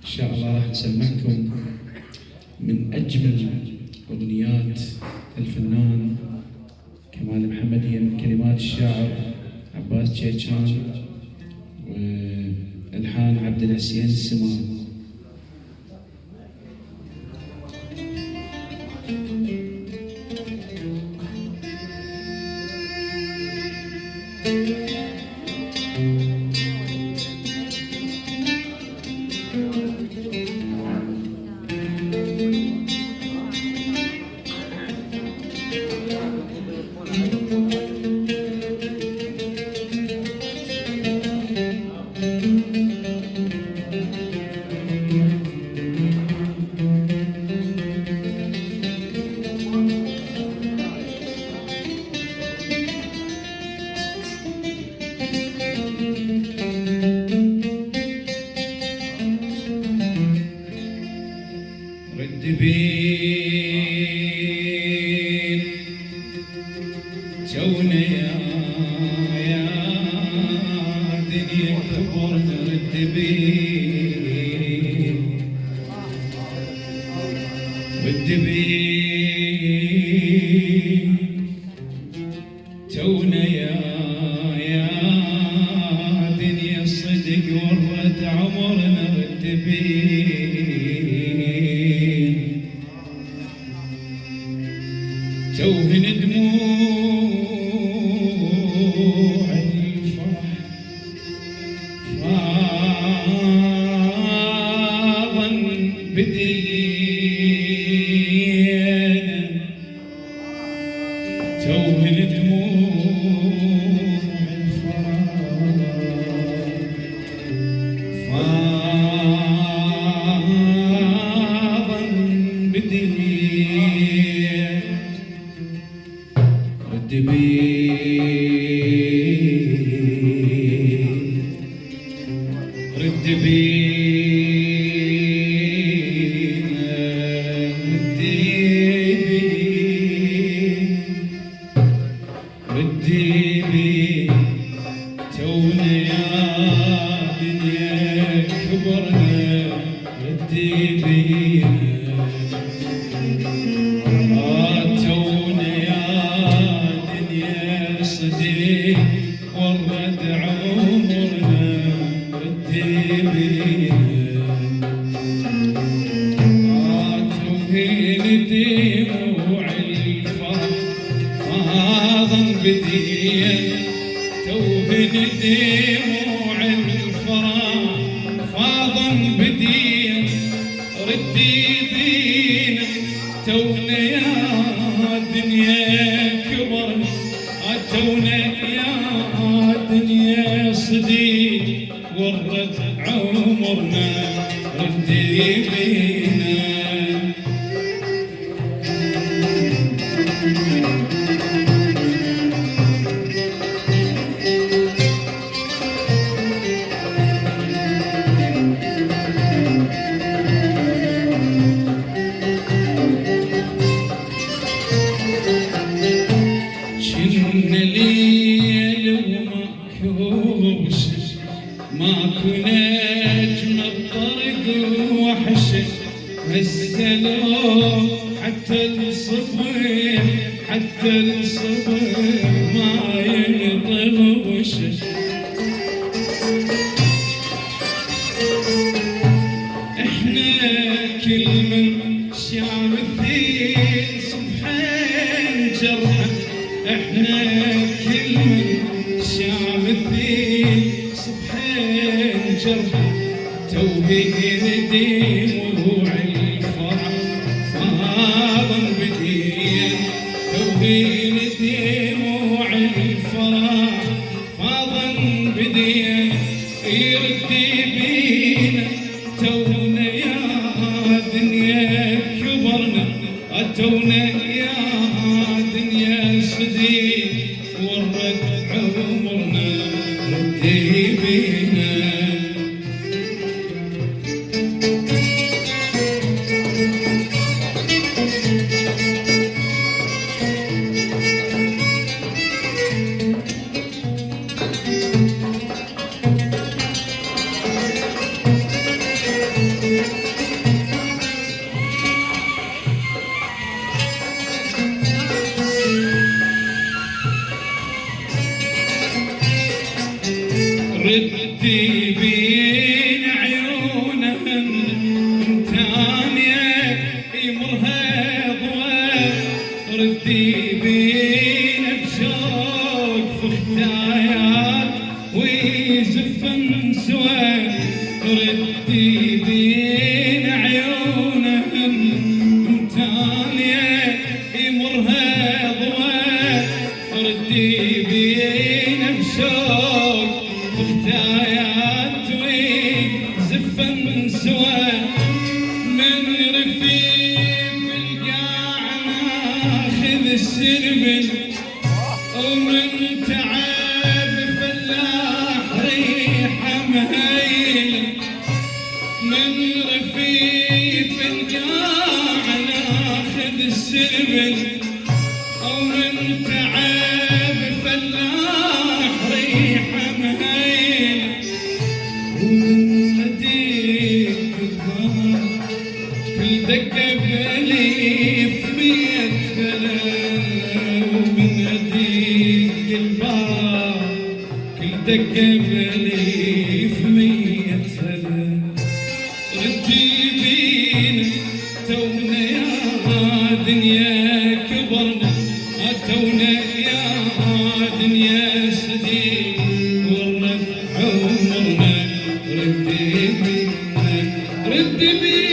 إن شاء الله راح نسمعكم من أجمل أغنيات الفنان كمال محمدية من كلمات الشاعر عباس جيتشان وألحان عبد الحسين السمان. رد بين جونا يا دنيا كبرنا رد بين جونا يا دنيا الصدق ورد عمرنا رد توهن دموع الفرح فاضا بدينا توهن دموع الفرح فاضا بدينا رد بين تونا يا دنيا كبرنا رد بين تونا يا دنيا صديق ورد عمرنا رد بين توهين دموع الفرح فاضا بدين توهن دموع الفرح فاضا بدين ردي بينا تونا يا دنيا كبرنا تونا يا دنيا صديق ورد عمرنا ردي بينا ماكو نجم الطرق وحشه هالسلام حتى الصبر ما ينطغوشه احنا كل من شام الدين سبحان جرحه احنا كل من شام الدين سبحان جرحه توهين دموع الفرح فاضا بدين توهين دموع الفرح فاضا بدين يرد بينا تونا يا دنيا كبرنا تونا يا دنيا صديق ورد عمرنا رد بينا تانية يمرها ضوى ردي بينا بشوق في ختايات ويزفن سوا ردي بينا عيونهم تانية يمرها ضوى ردي بينا بشوق في ختايات ويزفن سوا من رفيف القاع ناخذ السربل ومن تعب فلاح ريحه مهيله من رفيف القاع ناخذ السربل ومن تعب فلاح ريحه مهيله ومديك الظهر كل دقة بأليف 100 فلا ومن هديك البار كل دقة بأليف 100 فلا ردي بينا تونا يا دنيا كبرنا تونا يا دنيا صديق ورنا عمرنا ردي بينا ردي بينا